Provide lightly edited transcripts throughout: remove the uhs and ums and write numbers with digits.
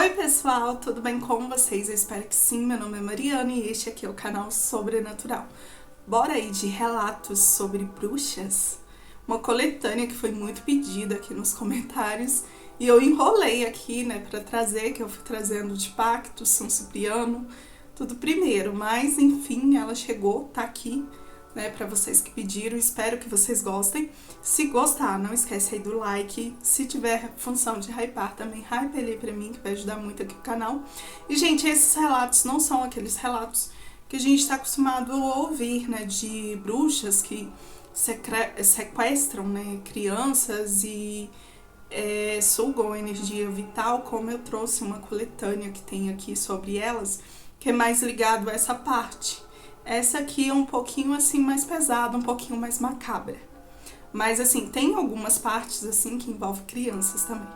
Oi pessoal, tudo bem com vocês? Eu espero que sim, meu nome é Mariana e este aqui é o canal Sobrenatural. Bora aí de relatos sobre bruxas? Uma coletânea que foi muito pedida aqui nos comentários e eu enrolei aqui, né, pra trazer, que eu fui trazendo de Pacto, São Cipriano, tudo primeiro, mas enfim, ela chegou, tá aqui, né, pra vocês que pediram, espero que vocês gostem. Se gostar, não esquece aí do like, se tiver função de hypar também, hype ali pra mim, que vai ajudar muito aqui o canal. E gente, esses relatos não são aqueles relatos que a gente tá acostumado a ouvir, né, de bruxas que sequestram, né, crianças e sugam a energia vital, como eu trouxe uma coletânea que tem aqui sobre elas, que é mais ligado a essa parte. Essa aqui é um pouquinho assim mais pesada, um pouquinho mais macabra. Mas assim, tem algumas partes assim que envolvem crianças também.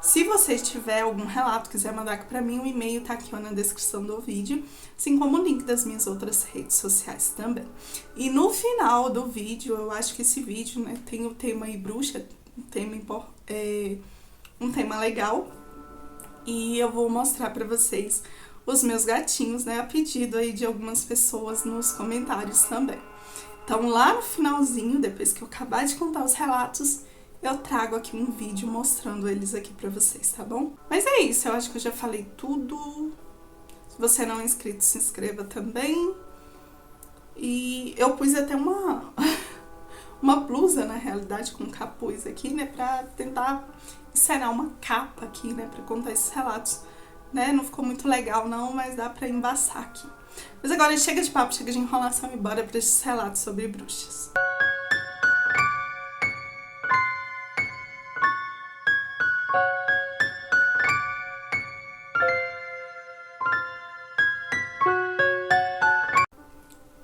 Se você tiver algum relato, quiser mandar aqui pra mim, o e-mail tá aqui ó, na descrição do vídeo, assim como o link das minhas outras redes sociais também. E no final do vídeo, eu acho que esse vídeo, né, tem o tema aí bruxa, um tema legal. E eu vou mostrar pra vocês os meus gatinhos, né, a pedido aí de algumas pessoas nos comentários também. Então lá no finalzinho, depois que eu acabar de contar os relatos, eu trago aqui um vídeo mostrando eles aqui pra vocês, tá bom? Mas é isso, eu acho que eu já falei tudo. Se você não é inscrito, se inscreva também. E eu pus até uma blusa, na realidade, com capuz aqui, né, pra tentar encenar uma capa aqui, né, pra contar esses relatos. Né? Não ficou muito legal não, mas dá pra embaçar aqui. Mas agora chega de papo, chega de enrolação e bora pra esses relatos sobre bruxas.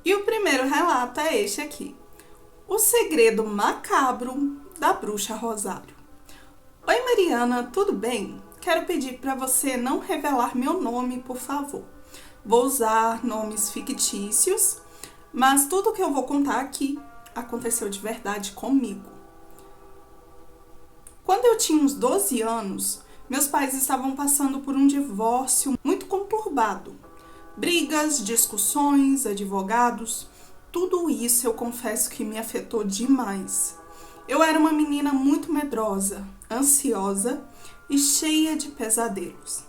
E o primeiro relato é este aqui. O segredo macabro da bruxa Rosário. Oi Mariana, tudo bem? Quero pedir para você não revelar meu nome, por favor. Vou usar nomes fictícios, mas tudo que eu vou contar aqui aconteceu de verdade comigo. Quando eu tinha uns 12 anos, meus pais estavam passando por um divórcio muito conturbado. Brigas, discussões, advogados, tudo isso eu confesso que me afetou demais. Eu era uma menina muito medrosa, ansiosa e cheia de pesadelos.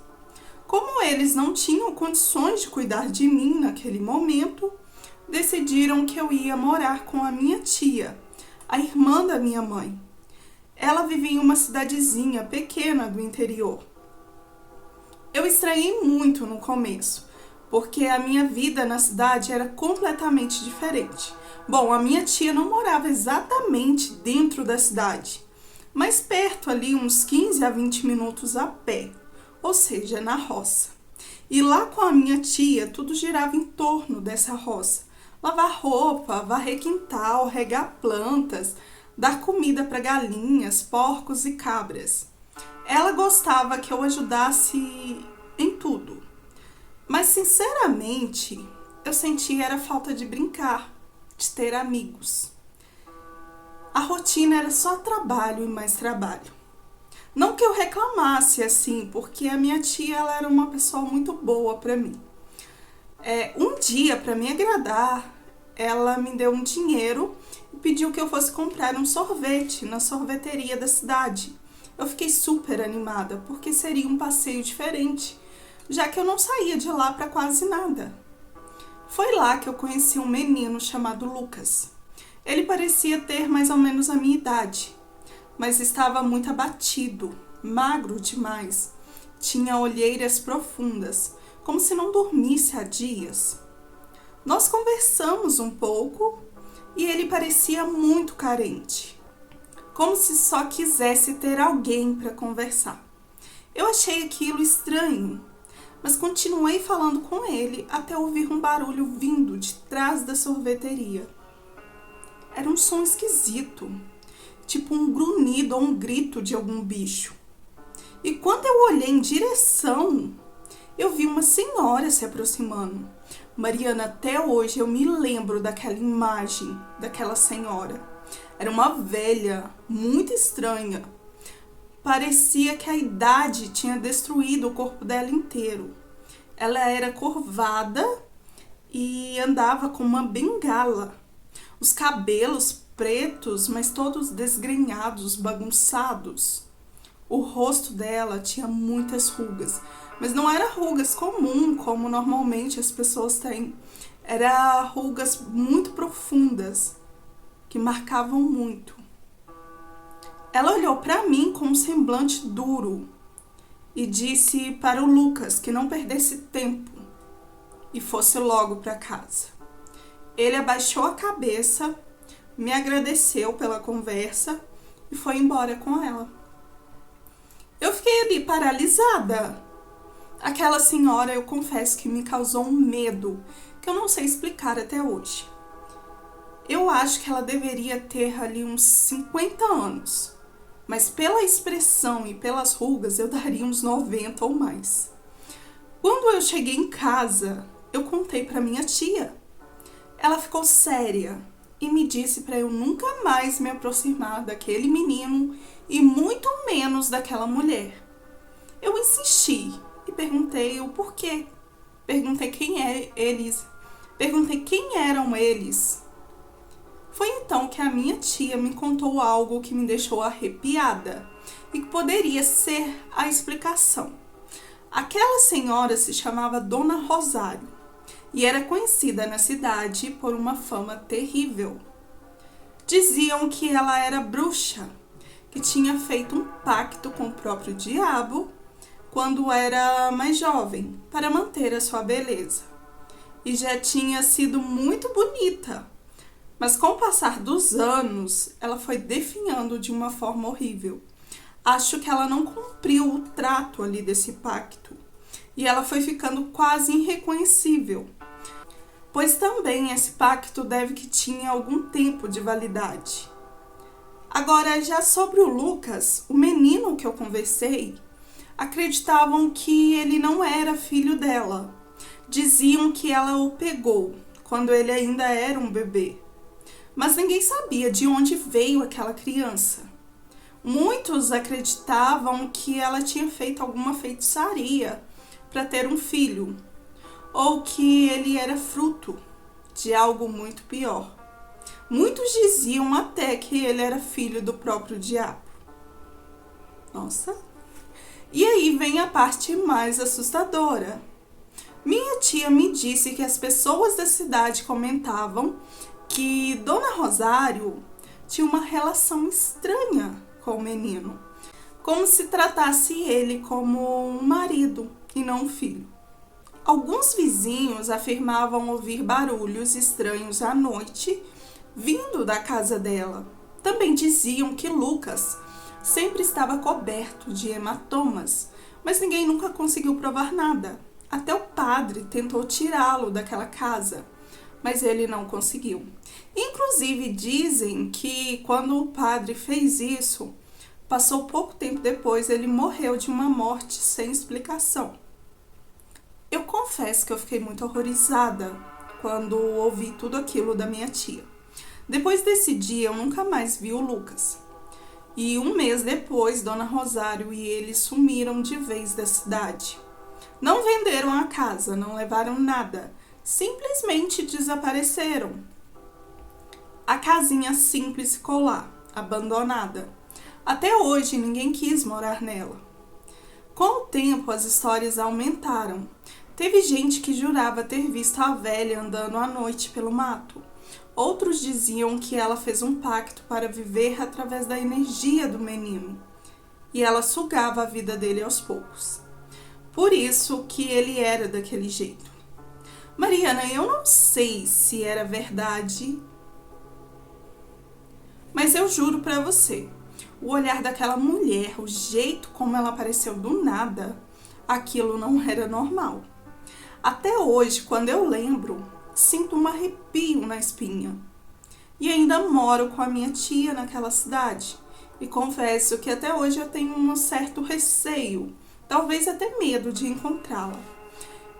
Como eles não tinham condições de cuidar de mim naquele momento, decidiram que eu ia morar com a minha tia, a irmã da minha mãe. Ela vivia em uma cidadezinha pequena do interior. Eu estranhei muito no começo, porque a minha vida na cidade era completamente diferente. Bom, a minha tia não morava exatamente dentro da cidade, mas perto ali, uns 15 a 20 minutos a pé, ou seja, na roça. E lá com a minha tia, tudo girava em torno dessa roça. Lavar roupa, varrer quintal, regar plantas, dar comida para galinhas, porcos e cabras. Ela gostava que eu ajudasse em tudo. Mas, sinceramente, eu sentia era falta de brincar, de ter amigos. A rotina era só trabalho e mais trabalho. Não que eu reclamasse assim, porque a minha tia ela era uma pessoa muito boa para mim. Um dia, para me agradar, ela me deu um dinheiro e pediu que eu fosse comprar um sorvete na sorveteria da cidade. Eu fiquei super animada, porque seria um passeio diferente, já que eu não saía de lá para quase nada. Foi lá que eu conheci um menino chamado Lucas. Ele parecia ter mais ou menos a minha idade, mas estava muito abatido, magro demais. Tinha olheiras profundas, como se não dormisse há dias. Nós conversamos um pouco e ele parecia muito carente, como se só quisesse ter alguém para conversar. Eu achei aquilo estranho, mas continuei falando com ele até ouvir um barulho vindo de trás da sorveteria. Era um som esquisito, tipo um grunhido ou um grito de algum bicho. E quando eu olhei em direção, eu vi uma senhora se aproximando. Mariana, até hoje eu me lembro daquela imagem daquela senhora. Era uma velha, muito estranha. Parecia que a idade tinha destruído o corpo dela inteiro. Ela era curvada e andava com uma bengala. Os cabelos pretos, mas todos desgrenhados, bagunçados. O rosto dela tinha muitas rugas, mas não era rugas comum, como normalmente as pessoas têm. Era rugas muito profundas, que marcavam muito. Ela olhou para mim com um semblante duro e disse para o Lucas que não perdesse tempo e fosse logo para casa. Ele abaixou a cabeça, me agradeceu pela conversa e foi embora com ela. Eu fiquei ali paralisada. Aquela senhora, eu confesso que me causou um medo que eu não sei explicar até hoje. Eu acho que ela deveria ter ali uns 50 anos, mas pela expressão e pelas rugas eu daria uns 90 ou mais. Quando eu cheguei em casa, eu contei para minha tia. Ela ficou séria e me disse para eu nunca mais me aproximar daquele menino e muito menos daquela mulher. Eu insisti e perguntei o porquê. Perguntei quem eram eles. Foi então que a minha tia me contou algo que me deixou arrepiada e que poderia ser a explicação. Aquela senhora se chamava Dona Rosário e era conhecida na cidade por uma fama terrível. Diziam que ela era bruxa, que tinha feito um pacto com o próprio diabo quando era mais jovem para manter a sua beleza. E já tinha sido muito bonita, mas com o passar dos anos, ela foi definhando de uma forma horrível. Acho que ela não cumpriu o trato ali desse pacto e ela foi ficando quase irreconhecível, pois também esse pacto deve que tinha algum tempo de validade. Agora, já sobre o Lucas, o menino que eu conversei, acreditavam que ele não era filho dela. Diziam que ela o pegou quando ele ainda era um bebê. Mas ninguém sabia de onde veio aquela criança. Muitos acreditavam que ela tinha feito alguma feitiçaria para ter um filho, ou que ele era fruto de algo muito pior. Muitos diziam até que ele era filho do próprio diabo. Nossa! E aí vem a parte mais assustadora. Minha tia me disse que as pessoas da cidade comentavam que Dona Rosário tinha uma relação estranha com o menino, como se tratasse ele como um marido e não um filho. Alguns vizinhos afirmavam ouvir barulhos estranhos à noite vindo da casa dela. Também diziam que Lucas sempre estava coberto de hematomas, mas ninguém nunca conseguiu provar nada. Até o padre tentou tirá-lo daquela casa, mas ele não conseguiu. Inclusive dizem que quando o padre fez isso, passou pouco tempo depois, ele morreu de uma morte sem explicação. Eu confesso que eu fiquei muito horrorizada quando ouvi tudo aquilo da minha tia. Depois desse dia, eu nunca mais vi o Lucas. E um mês depois, Dona Rosário e ele sumiram de vez da cidade. Não venderam a casa, não levaram nada. Simplesmente desapareceram. A casinha simples ficou lá, abandonada. Até hoje, ninguém quis morar nela. Com o tempo, as histórias aumentaram. Teve gente que jurava ter visto a velha andando à noite pelo mato. Outros diziam que ela fez um pacto para viver através da energia do menino. E ela sugava a vida dele aos poucos. Por isso que ele era daquele jeito. Mariana, eu não sei se era verdade, mas eu juro pra você, o olhar daquela mulher, o jeito como ela apareceu do nada, aquilo não era normal. Até hoje, quando eu lembro, sinto um arrepio na espinha. E ainda moro com a minha tia naquela cidade. E confesso que até hoje eu tenho um certo receio, talvez até medo de encontrá-la.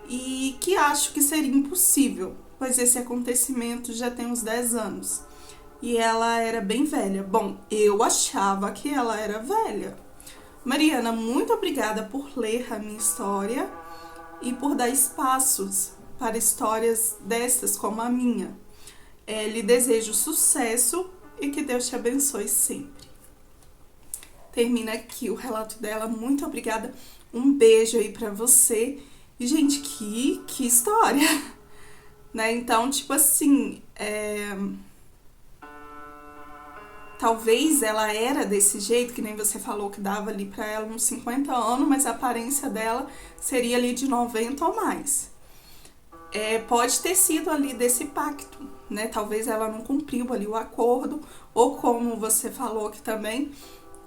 E que acho que seria impossível, pois esse acontecimento já tem uns 10 anos. E ela era bem velha. Bom, eu achava que ela era velha. Mariana, muito obrigada por ler a minha história e por dar espaços para histórias destas como a minha. Lhe desejo sucesso e que Deus te abençoe sempre. Termina aqui o relato dela. Muito obrigada. Um beijo aí pra você. E, gente, que história! Né? Então, tipo assim, talvez ela era desse jeito, que nem você falou que dava ali pra ela uns 50 anos, mas a aparência dela seria ali de 90 ou mais. Pode ter sido ali desse pacto, né? Talvez ela não cumpriu ali o acordo, ou como você falou que também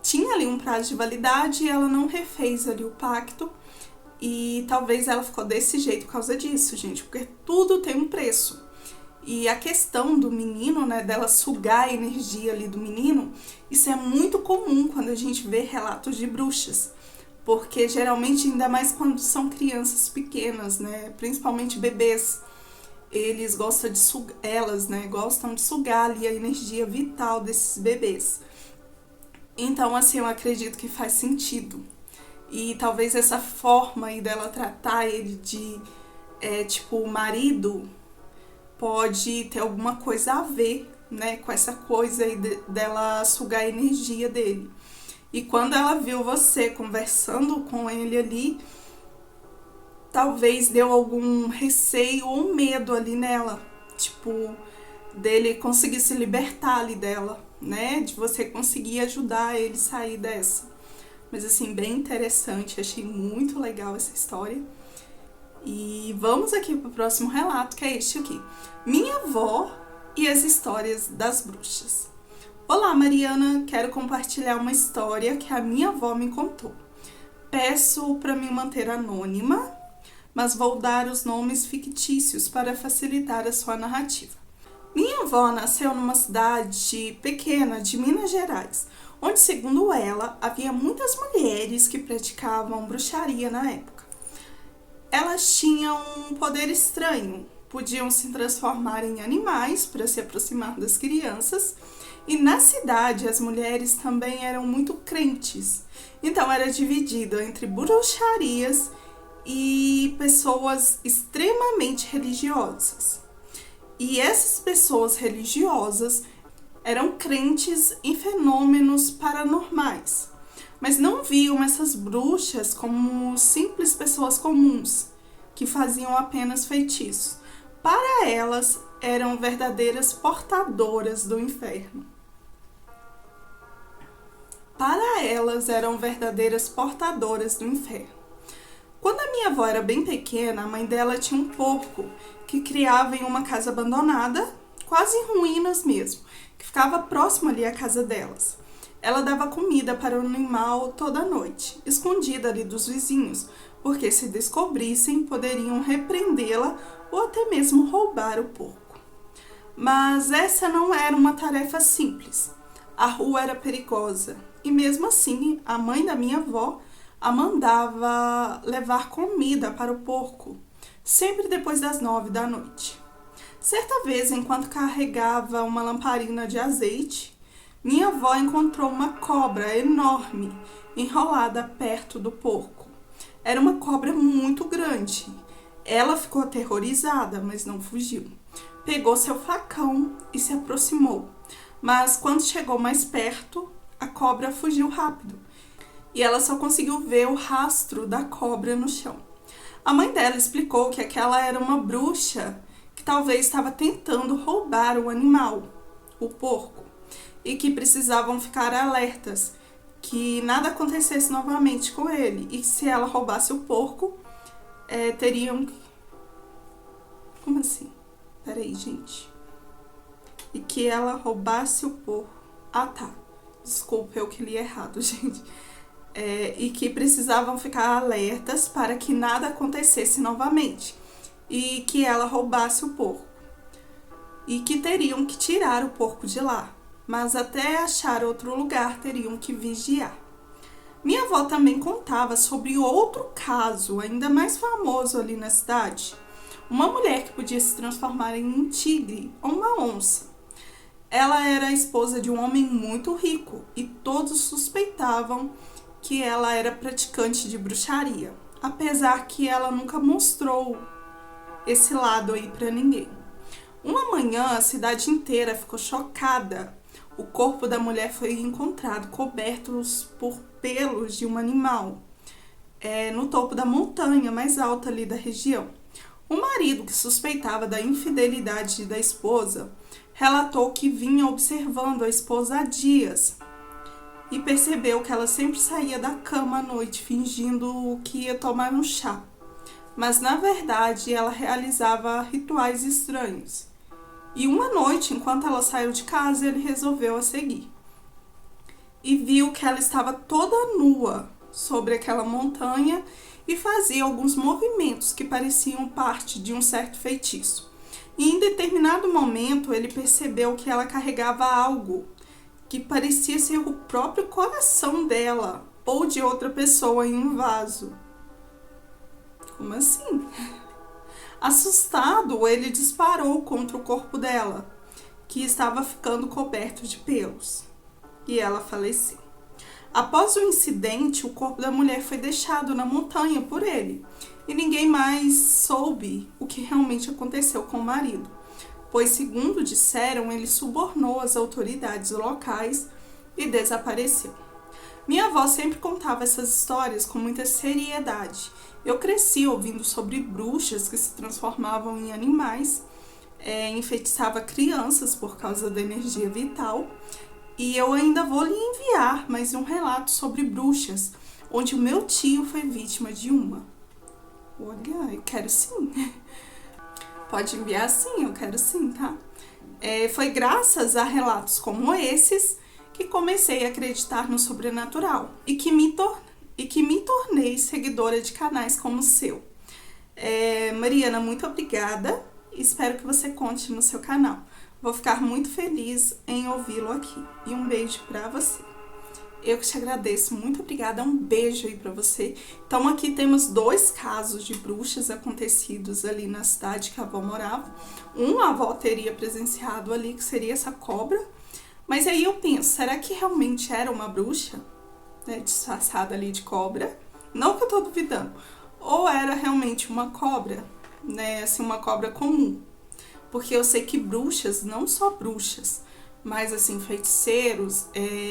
tinha ali um prazo de validade e ela não refez ali o pacto, e talvez ela ficou desse jeito por causa disso, gente, porque tudo tem um preço. E a questão do menino, né, dela sugar a energia ali do menino, isso é muito comum quando a gente vê relatos de bruxas. Porque geralmente, ainda mais quando são crianças pequenas, né, principalmente bebês, eles gostam de sugar, elas, né, gostam de sugar ali a energia vital desses bebês. Então, assim, eu acredito que faz sentido. E talvez essa forma aí dela tratar ele de, tipo, marido, pode ter alguma coisa a ver, né, com essa coisa aí dela sugar a energia dele. E quando ela viu você conversando com ele ali, talvez deu algum receio ou medo ali nela, tipo, dele conseguir se libertar ali dela, né, de você conseguir ajudar ele a sair dessa. Mas assim, bem interessante, achei muito legal essa história. E vamos aqui pro próximo relato, que é este aqui. Minha avó e as histórias das bruxas. Olá, Mariana, quero compartilhar uma história que a minha avó me contou. Peço para me manter anônima, mas vou dar os nomes fictícios para facilitar a sua narrativa. Minha avó nasceu numa cidade pequena de Minas Gerais, onde, segundo ela, havia muitas mulheres que praticavam bruxaria na época. Elas tinham um poder estranho, podiam se transformar em animais para se aproximar das crianças, e na cidade as mulheres também eram muito crentes, então era dividido entre bruxarias e pessoas extremamente religiosas. E essas pessoas religiosas eram crentes em fenômenos paranormais, mas não viam essas bruxas como simples pessoas comuns, que faziam apenas feitiços. Para elas, eram verdadeiras portadoras do inferno. Para elas, eram verdadeiras portadoras do inferno. Quando a minha avó era bem pequena, a mãe dela tinha um porco que criava em uma casa abandonada, quase em ruínas mesmo, que ficava próximo ali à casa delas. Ela dava comida para o animal toda noite, escondida ali dos vizinhos, porque se descobrissem, poderiam repreendê-la ou até mesmo roubar o porco. Mas essa não era uma tarefa simples. A rua era perigosa e mesmo assim a mãe da minha avó a mandava levar comida para o porco, sempre depois das 9 da noite. Certa vez, enquanto carregava uma lamparina de azeite, minha avó encontrou uma cobra enorme enrolada perto do porco. Era uma cobra muito grande. Ela ficou aterrorizada, mas não fugiu. Pegou seu facão e se aproximou. Mas quando chegou mais perto, a cobra fugiu rápido. E ela só conseguiu ver o rastro da cobra no chão. A mãe dela explicou que aquela era uma bruxa que talvez estava tentando roubar o animal, o porco, e que precisavam ficar alertas, que nada acontecesse novamente com ele. E se ela roubasse o porco, teriam... Como assim? Peraí, gente. E que ela roubasse o porco... Ah, tá. Desculpa, eu que li errado, gente. E que precisavam ficar alertas para que nada acontecesse novamente. E que ela roubasse o porco. E que teriam que tirar o porco de lá. Mas até achar outro lugar, teriam que vigiar. Minha avó também contava sobre outro caso, ainda mais famoso ali na cidade. Uma mulher que podia se transformar em um tigre ou uma onça. Ela era a esposa de um homem muito rico e todos suspeitavam que ela era praticante de bruxaria, apesar que ela nunca mostrou esse lado aí para ninguém. Uma manhã, a cidade inteira ficou chocada. O corpo da mulher foi encontrado coberto por pelos de um animal no topo da montanha mais alta ali da região. O marido, que suspeitava da infidelidade da esposa, relatou que vinha observando a esposa há dias e percebeu que ela sempre saía da cama à noite fingindo que ia tomar um chá, mas na verdade ela realizava rituais estranhos. E uma noite, enquanto ela saiu de casa, ele resolveu a seguir e viu que ela estava toda nua sobre aquela montanha e fazia alguns movimentos que pareciam parte de um certo feitiço. E em determinado momento ele percebeu que ela carregava algo que parecia ser o próprio coração dela ou de outra pessoa em um vaso. Como assim? Assustado, ele disparou contra o corpo dela, que estava ficando coberto de pelos, e ela faleceu. Após o incidente, o corpo da mulher foi deixado na montanha por ele, e ninguém mais soube o que realmente aconteceu com o marido, pois, segundo disseram, ele subornou as autoridades locais e desapareceu. Minha avó sempre contava essas histórias com muita seriedade. Eu cresci ouvindo sobre bruxas que se transformavam em animais, enfeitiçava crianças por causa da energia vital. E eu ainda vou lhe enviar mais um relato sobre bruxas, onde o meu tio foi vítima de uma. Olha, eu quero sim. Pode enviar sim, eu quero sim, tá? Foi graças a relatos como esses que comecei a acreditar no sobrenatural e que me tornei seguidora de canais como o seu. Mariana, muito obrigada. Espero que você conte no seu canal. Vou ficar muito feliz em ouvi-lo aqui. E um beijo pra você. Eu que te agradeço. Muito obrigada. Um beijo aí pra você. Então aqui temos 2 casos de bruxas acontecidos ali na cidade que a avó morava. A avó teria presenciado ali, que seria essa cobra. Mas aí eu penso, será que realmente era uma bruxa, né, disfarçada ali de cobra? Não que eu tô duvidando. Ou era realmente uma cobra, né, assim, uma cobra comum. Porque eu sei que bruxas, não só bruxas, mas assim, feiticeiros,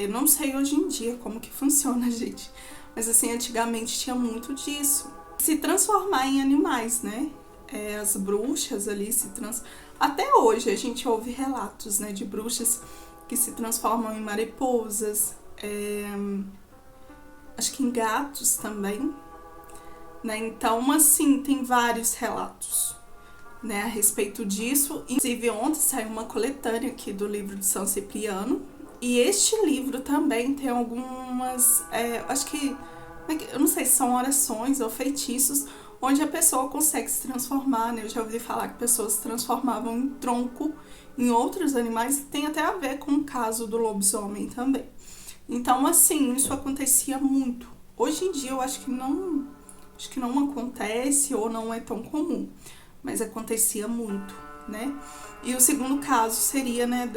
não sei hoje em dia como que funciona, gente. Mas assim, antigamente tinha muito disso. Se transformar em animais, né? As bruxas ali Até hoje a gente ouve relatos, né, de bruxas que se transformam em mariposas, acho que em gatos também, né? Então, assim, tem vários relatos, né, a respeito disso. Inclusive, ontem saiu uma coletânea aqui do livro de São Cipriano. E este livro também tem algumas, acho que, eu não sei se são orações ou feitiços, onde a pessoa consegue se transformar, né? Eu já ouvi falar que pessoas se transformavam em tronco em outros animais, que tem até a ver com o caso do lobisomem também. Então, assim, isso acontecia muito. Hoje em dia eu acho que não acontece ou não é tão comum, mas acontecia muito, né? E o segundo caso seria, né,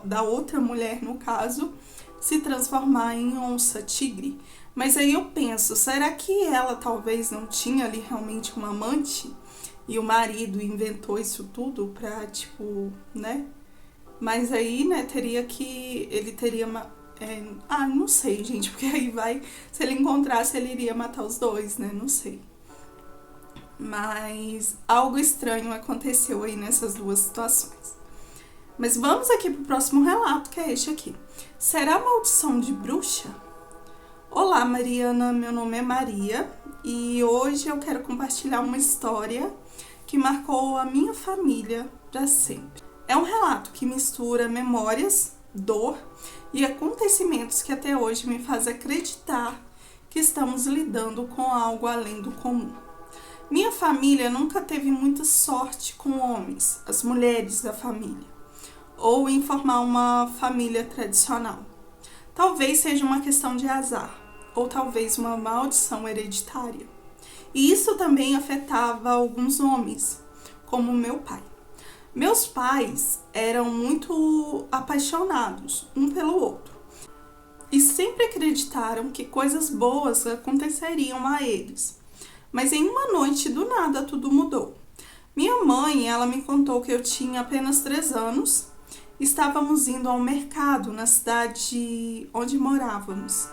da outra mulher, no caso, se transformar em onça tigre. Mas aí eu penso, será que ela talvez não tinha ali realmente uma amante e o marido inventou isso tudo pra, tipo, né? Mas aí, né, ele teria não sei, gente, porque aí se ele encontrasse, ele iria matar os dois, né? Não sei. Mas algo estranho aconteceu aí nessas 2 situações. Mas vamos aqui pro próximo relato, que é este aqui. Será maldição de bruxa? Olá, Mariana, meu nome é Maria e hoje eu quero compartilhar uma história que marcou a minha família para sempre. É um relato que mistura memórias, dor e acontecimentos que até hoje me faz acreditar que estamos lidando com algo além do comum. Minha família nunca teve muita sorte com homens, as mulheres da família, ou em formar uma família tradicional. Talvez seja uma questão de azar, ou talvez uma maldição hereditária. E isso também afetava alguns homens, como meu pai. Meus pais eram muito apaixonados um pelo outro. e sempre acreditaram que coisas boas aconteceriam a eles. Mas em uma noite, do nada, tudo mudou. Minha mãe, ela me contou que eu tinha apenas 3 anos. Estávamos indo ao mercado na cidade onde morávamos.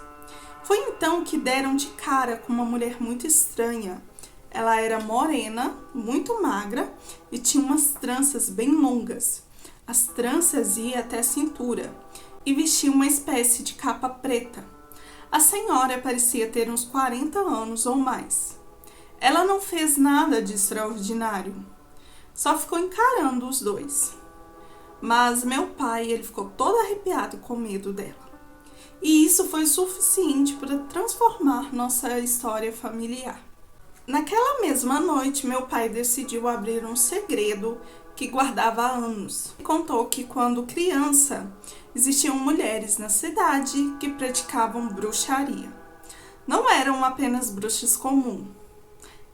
Foi então que deram de cara com uma mulher muito estranha. Ela era morena, muito magra e tinha umas tranças bem longas. As tranças iam até a cintura e vestia uma espécie de capa preta. A senhora parecia ter uns 40 anos ou mais. Ela não fez nada de extraordinário, só ficou encarando os dois. Mas meu pai, ele ficou todo arrepiado com medo dela. E isso foi suficiente para transformar nossa história familiar. Naquela mesma noite, meu pai decidiu abrir um segredo que guardava há anos. Contou que quando criança, existiam mulheres na cidade que praticavam bruxaria. Não eram apenas bruxas comuns.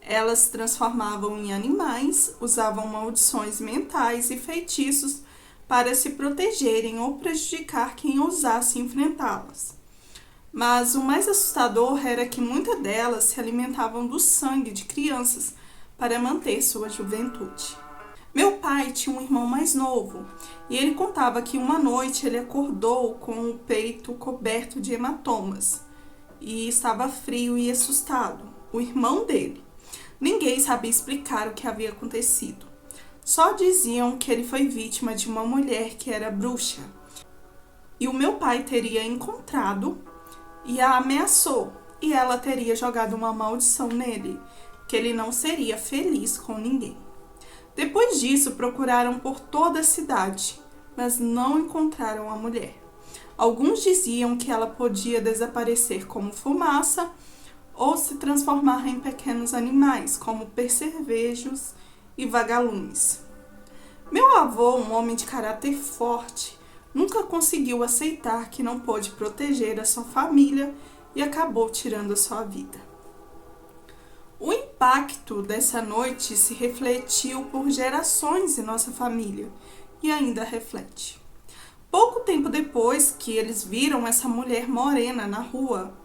Elas se transformavam em animais, usavam maldições mentais e feitiços para se protegerem ou prejudicar quem ousasse enfrentá-las. Mas o mais assustador era que muitas delas se alimentavam do sangue de crianças para manter sua juventude. Meu pai tinha um irmão mais novo e ele contava que uma noite ele acordou com o peito coberto de hematomas e estava frio e assustado. O irmão dele. Ninguém sabia explicar o que havia acontecido. Só diziam que ele foi vítima de uma mulher que era bruxa. E o meu pai teria encontrado e a ameaçou. E ela teria jogado uma maldição nele, que ele não seria feliz com ninguém. Depois disso, procuraram por toda a cidade, mas não encontraram a mulher. Alguns diziam que ela podia desaparecer como fumaça ou se transformar em pequenos animais, como percevejos e vagalumes. Meu avô, um homem de caráter forte, nunca conseguiu aceitar que não pôde proteger a sua família e acabou tirando a sua vida. O impacto dessa noite se refletiu por gerações em nossa família e ainda reflete. Pouco tempo depois que eles viram essa mulher morena na rua,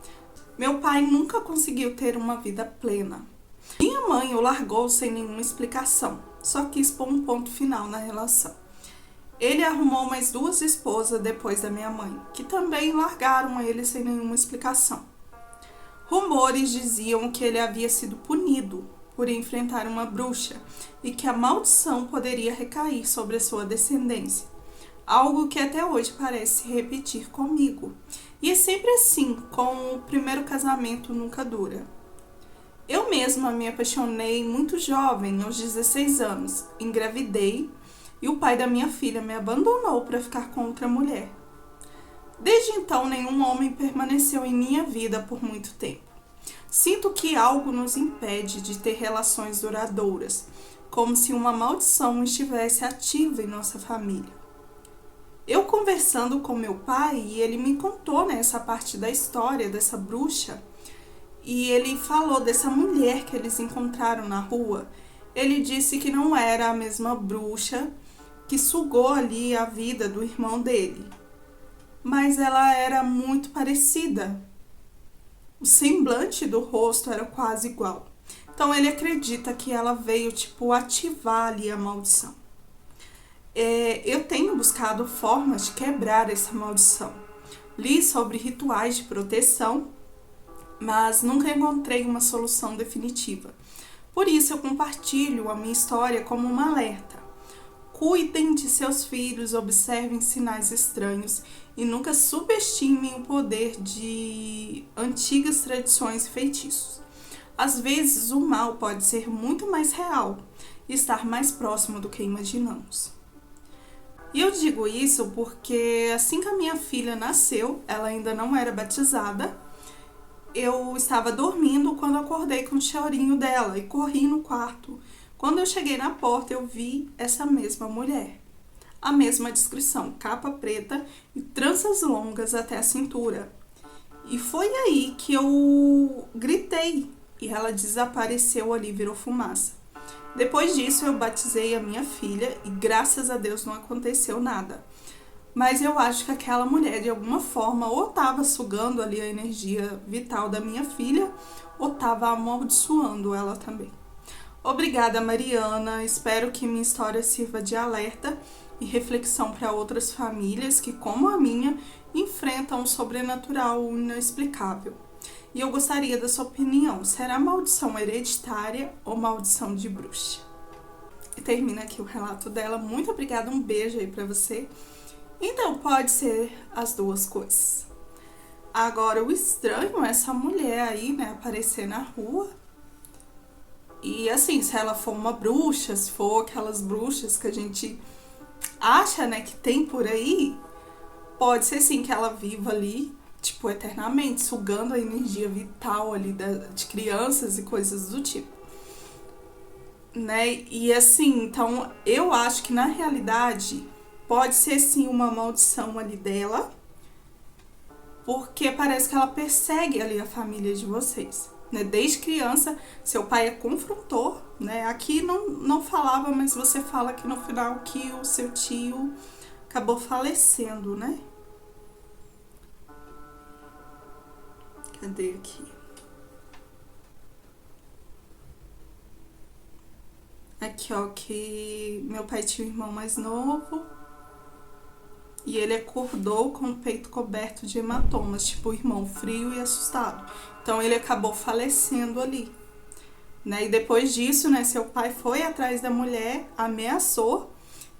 meu pai nunca conseguiu ter uma vida plena. Minha mãe o largou sem nenhuma explicação, só quis pôr um ponto final na relação. Ele arrumou mais 2 esposas depois da minha mãe, que também largaram ele sem nenhuma explicação. Rumores diziam que ele havia sido punido por enfrentar uma bruxa e que a maldição poderia recair sobre a sua descendência. Algo que até hoje parece se repetir comigo. E é sempre assim, com o primeiro casamento nunca dura. Eu mesma me apaixonei muito jovem, aos 16 anos, engravidei e o pai da minha filha me abandonou para ficar com outra mulher. Desde então, nenhum homem permaneceu em minha vida por muito tempo. Sinto que algo nos impede de ter relações duradouras, como se uma maldição estivesse ativa em nossa família. Eu conversando com meu pai, e ele me contou essa parte da história dessa bruxa, e ele falou dessa mulher que eles encontraram na rua. Ele disse que não era a mesma bruxa que sugou ali a vida do irmão dele, mas ela era muito parecida. O semblante do rosto era quase igual. Então ele acredita que ela veio ativar ali a maldição. Eu tenho buscado formas de quebrar essa maldição. Li sobre rituais de proteção, mas nunca encontrei uma solução definitiva. Por isso eu compartilho a minha história como um alerta. Cuidem de seus filhos, observem sinais estranhos e nunca subestimem o poder de antigas tradições e feitiços. Às vezes o mal pode ser muito mais real e estar mais próximo do que imaginamos. E eu digo isso porque assim que a minha filha nasceu, ela ainda não era batizada, eu estava dormindo quando acordei com o chorinho dela e corri no quarto. Quando eu cheguei na porta, eu vi essa mesma mulher. A mesma descrição, capa preta e tranças longas até a cintura. E foi aí que eu gritei e ela desapareceu ali, virou fumaça. Depois disso, eu batizei a minha filha e graças a Deus não aconteceu nada. Mas eu acho que aquela mulher, de alguma forma, ou estava sugando ali a energia vital da minha filha, ou estava amaldiçoando ela também. Obrigada, Mariana. Espero que minha história sirva de alerta e reflexão para outras famílias que, como a minha, enfrentam o sobrenatural inexplicável. E eu gostaria da sua opinião. Será maldição hereditária ou maldição de bruxa? E termina aqui o relato dela. Muito obrigada, um beijo aí para você. Então, pode ser as duas coisas. Agora, o estranho é essa mulher aí, né, aparecer na rua. E assim, se ela for uma bruxa, se for aquelas bruxas que a gente acha, né, que tem por aí, pode ser sim que ela viva ali, tipo, eternamente, sugando a energia vital ali de crianças e coisas do tipo. Né? E assim, então, eu acho que na realidade pode ser sim uma maldição ali dela, porque parece que ela persegue ali a família de vocês. Né? Desde criança, seu pai a confrontou, né? Aqui não falava, mas você fala que no final que o seu tio acabou falecendo, né? Cadê aqui? Aqui, ó, que meu pai tinha um irmão mais novo e ele acordou com o peito coberto de hematomas, tipo, o irmão frio e assustado. Então, ele acabou falecendo ali. Né? E depois disso, né, seu pai foi atrás da mulher, ameaçou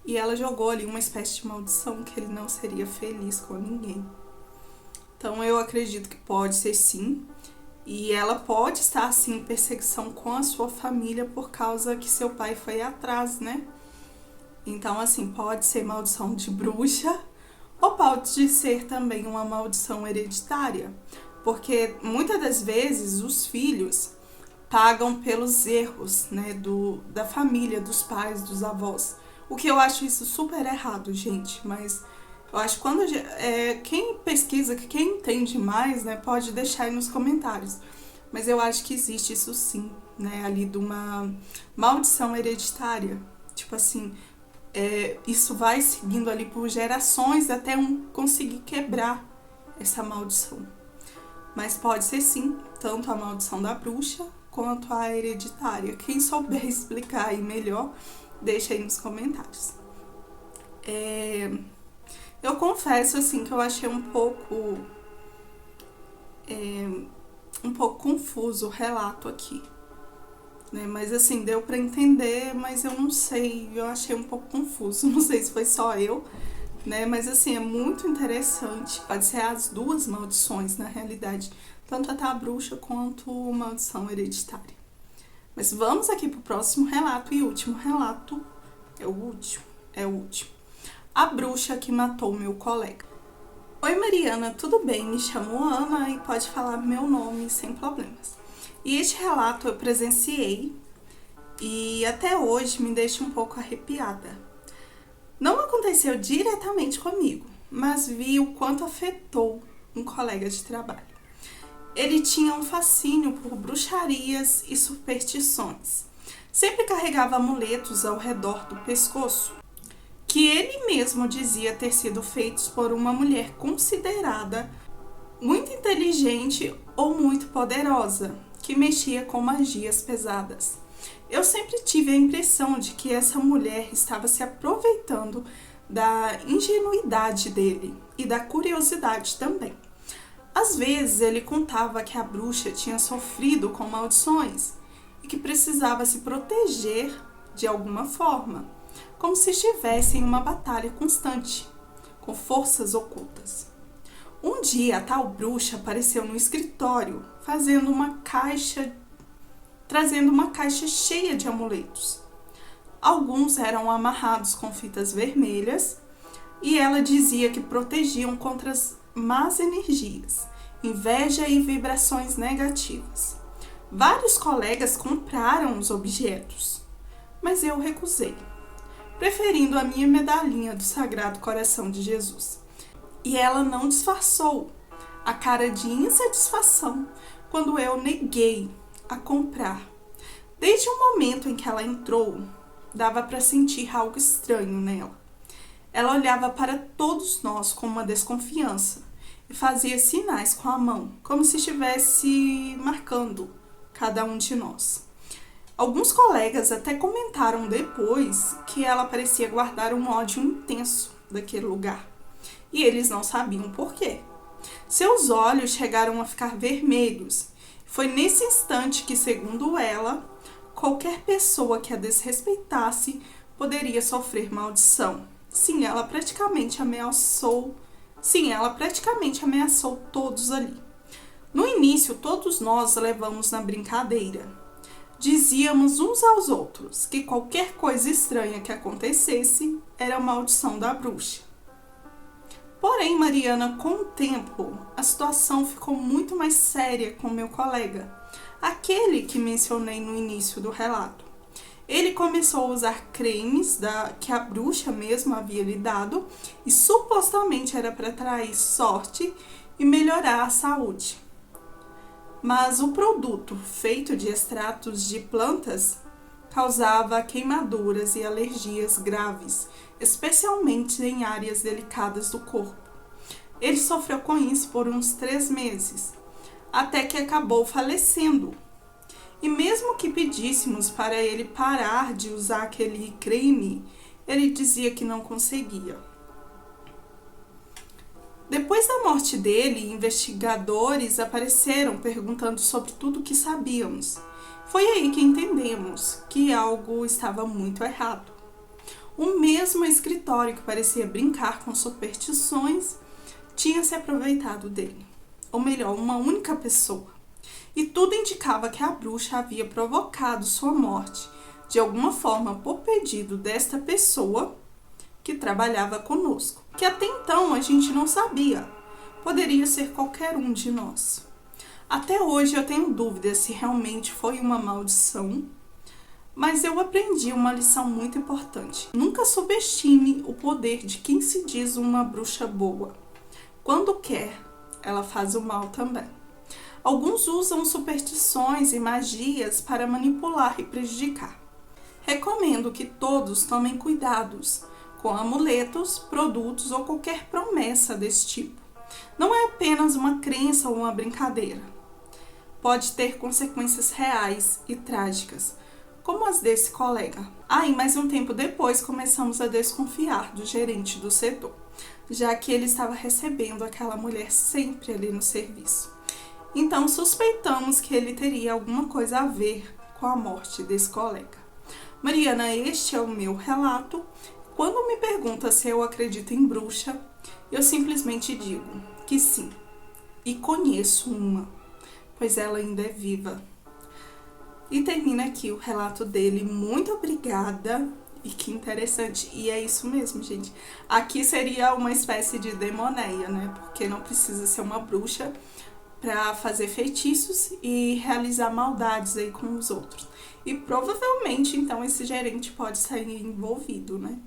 e ela jogou ali uma espécie de maldição que ele não seria feliz com ninguém. Então, eu acredito que pode ser sim. E ela pode estar, assim, em perseguição com a sua família por causa que seu pai foi atrás, né? Então, assim, pode ser maldição de bruxa ou pode ser também uma maldição hereditária. Porque muitas das vezes os filhos pagam pelos erros, né, da família, dos pais, dos avós. O que eu acho isso super errado, gente, mas eu acho que quando quem pesquisa, quem entende mais, né, pode deixar aí nos comentários. Mas eu acho que existe isso sim, né, ali de uma maldição hereditária. Tipo assim, isso vai seguindo ali por gerações até um conseguir quebrar essa maldição. Mas pode ser sim, tanto a maldição da bruxa quanto a hereditária. Quem souber explicar aí melhor, deixa aí nos comentários. Eu confesso, assim, que eu achei um pouco confuso o relato aqui, né? Mas, assim, deu pra entender, mas eu não sei, eu achei um pouco confuso, não sei se foi só eu, né? Mas, assim, é muito interessante, pode ser as duas maldições, na realidade, tanto a bruxa quanto a maldição hereditária. Mas vamos aqui pro próximo relato e último relato, é o último. A bruxa que matou meu colega. Oi, Mariana, tudo bem? Me chamo Ana e pode falar meu nome sem problemas. E este relato eu presenciei e até hoje me deixa um pouco arrepiada. Não aconteceu diretamente comigo, mas vi o quanto afetou um colega de trabalho. Ele tinha um fascínio por bruxarias e superstições. Sempre carregava amuletos ao redor do pescoço, que ele mesmo dizia ter sido feitos por uma mulher considerada muito inteligente ou muito poderosa, que mexia com magias pesadas. Eu sempre tive a impressão de que essa mulher estava se aproveitando da ingenuidade dele e da curiosidade também. Às vezes ele contava que a bruxa tinha sofrido com maldições e que precisava se proteger de alguma forma, como se estivesse em uma batalha constante, com forças ocultas. Um dia a tal bruxa apareceu no escritório, trazendo uma caixa cheia de amuletos. Alguns eram amarrados com fitas vermelhas e ela dizia que protegiam contra as más energias, inveja e vibrações negativas. Vários colegas compraram os objetos, mas eu recusei, preferindo a minha medalhinha do Sagrado Coração de Jesus. E ela não disfarçou a cara de insatisfação quando eu neguei a comprar. Desde o momento em que ela entrou, dava para sentir algo estranho nela. Ela olhava para todos nós com uma desconfiança e fazia sinais com a mão, como se estivesse marcando cada um de nós. Alguns colegas até comentaram depois que ela parecia guardar um ódio intenso daquele lugar, e eles não sabiam por quê. Seus olhos chegaram a ficar vermelhos. Foi nesse instante que, segundo ela, qualquer pessoa que a desrespeitasse poderia sofrer maldição. Ela praticamente ameaçou todos ali. No início, todos nós levamos na brincadeira. Dizíamos uns aos outros que qualquer coisa estranha que acontecesse era a maldição da bruxa. Porém, Mariana, com o tempo, a situação ficou muito mais séria com meu colega, aquele que mencionei no início do relato. Ele começou a usar cremes que a bruxa mesmo havia lhe dado e supostamente era para atrair sorte e melhorar a saúde. Mas o produto, feito de extratos de plantas, causava queimaduras e alergias graves, especialmente em áreas delicadas do corpo. Ele sofreu com isso por uns 3 meses, até que acabou falecendo. E mesmo que pedíssemos para ele parar de usar aquele creme, ele dizia que não conseguia. Depois da morte dele, investigadores apareceram perguntando sobre tudo o que sabíamos. Foi aí que entendemos que algo estava muito errado. O mesmo escritório que parecia brincar com superstições tinha se aproveitado dele. Ou melhor, uma única pessoa. E tudo indicava que a bruxa havia provocado sua morte de alguma forma por pedido desta pessoa que trabalhava conosco, que até então a gente não sabia. Poderia ser qualquer um de nós. Até hoje eu tenho dúvidas se realmente foi uma maldição, mas eu aprendi uma lição muito importante. Nunca subestime o poder de quem se diz uma bruxa boa. Quando quer, ela faz o mal também. Alguns usam superstições e magias para manipular e prejudicar. Recomendo que todos tomem cuidados com amuletos, produtos ou qualquer promessa desse tipo. Não é apenas uma crença ou uma brincadeira. Pode ter consequências reais e trágicas, como as desse colega. E mais um tempo depois começamos a desconfiar do gerente do setor, já que ele estava recebendo aquela mulher sempre ali no serviço. Então suspeitamos que ele teria alguma coisa a ver com a morte desse colega. Mariana, este é o meu relato. Quando me pergunta se eu acredito em bruxa, eu simplesmente digo que sim. E conheço uma, pois ela ainda é viva. E termina aqui o relato dele. Muito obrigada. E que interessante. E é isso mesmo, gente. Aqui seria uma espécie de demoneia, né? Porque não precisa ser uma bruxa para fazer feitiços e realizar maldades aí com os outros. E provavelmente, então, esse gerente pode sair envolvido, né?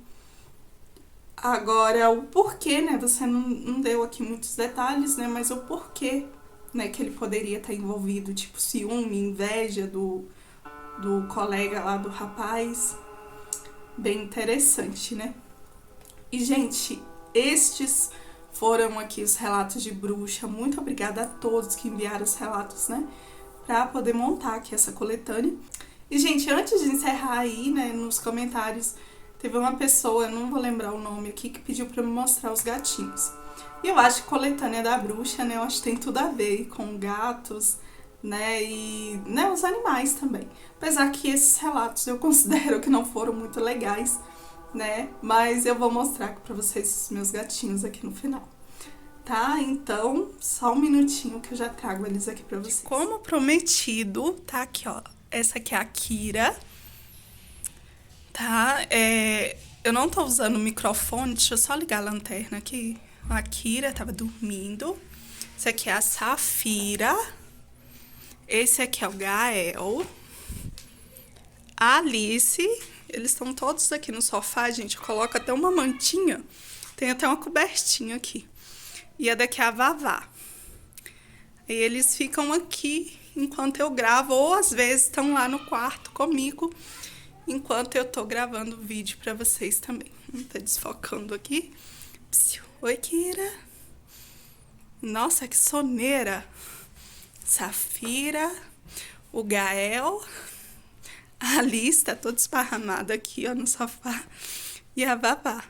Agora, o porquê, né? Você não deu aqui muitos detalhes, né? Mas o porquê, né? Que ele poderia estar envolvido, tipo ciúme, inveja do colega lá, do rapaz. Bem interessante, né? E, gente, estes foram aqui os relatos de bruxa. Muito obrigada a todos que enviaram os relatos, né? Pra poder montar aqui essa coletânea. E, gente, antes de encerrar aí, né, nos comentários, teve uma pessoa, eu não vou lembrar o nome aqui, que pediu pra me mostrar os gatinhos. E eu acho que coletânea da bruxa, né, eu acho que tem tudo a ver com gatos, né, e né, os animais também. Apesar que esses relatos eu considero que não foram muito legais, né, mas eu vou mostrar pra vocês os meus gatinhos aqui no final. Tá? Então, só um minutinho que eu já trago eles aqui pra vocês. Como prometido, tá aqui, ó. Essa aqui é a Kira. Tá? Eu não tô usando o microfone, deixa eu só ligar a lanterna aqui. A Kira tava dormindo. Esse aqui é a Safira. Esse aqui é o Gael. A Alice. Eles estão todos aqui no sofá, gente. Eu coloco até uma mantinha. Tem até uma cobertinha aqui. E a daqui é a Vavá. E eles ficam aqui enquanto eu gravo, ou às vezes estão lá no quarto comigo, enquanto eu tô gravando o vídeo pra vocês também. Tá desfocando aqui. Oi, Kira. Nossa, que soneira. Safira, o Gael, a Alice tá toda esparramada aqui, ó, no sofá, e a Vavá.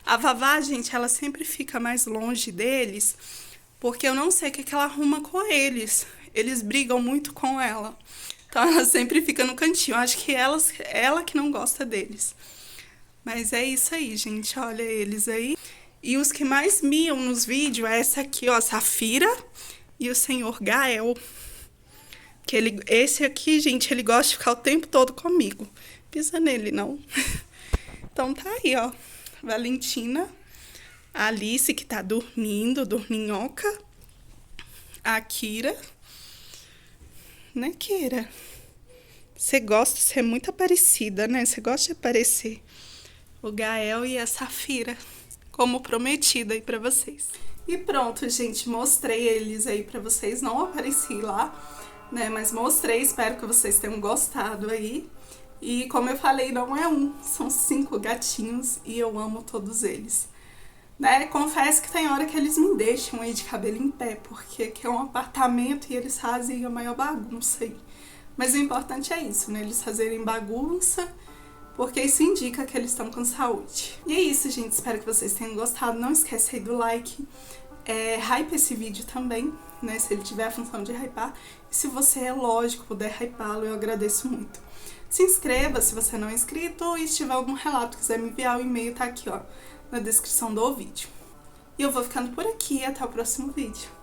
A Vavá, gente, ela sempre fica mais longe deles, porque eu não sei o que ela arruma com eles. Eles brigam muito com ela. Então ela sempre fica no cantinho. Eu acho que ela que não gosta deles. Mas é isso aí, gente. Olha eles aí. E os que mais miam nos vídeos é essa aqui, ó, a Safira e o senhor Gael. Esse aqui, gente, ele gosta de ficar o tempo todo comigo. Pisa nele, não. Então tá aí, ó. Valentina. A Alice, que tá dormindo, dorminhoca. A Kira. Né, Kira? Você gosta, você é muito aparecida, né? Você gosta de aparecer. O Gael e a Safira, como prometida aí pra vocês. E pronto, gente, mostrei eles aí pra vocês. Não apareci lá, né? Mas mostrei, espero que vocês tenham gostado aí. E como eu falei, não é um, são 5 gatinhos e eu amo todos eles. Né? Confesso que tem hora que eles me deixam aí de cabelo em pé, porque aqui é um apartamento e eles fazem a maior bagunça aí. Mas o importante é isso, né? Eles fazerem bagunça, porque isso indica que eles estão com saúde. E é isso, gente. Espero que vocês tenham gostado. Não esquece aí do like. Hype esse vídeo também, né? Se ele tiver a função de hypar. E se você, é lógico, puder hypá-lo, eu agradeço muito. Se inscreva se você não é inscrito. E se tiver algum relato, quiser me enviar, o e-mail tá aqui, ó, na descrição do vídeo. E eu vou ficando por aqui. Até o próximo vídeo.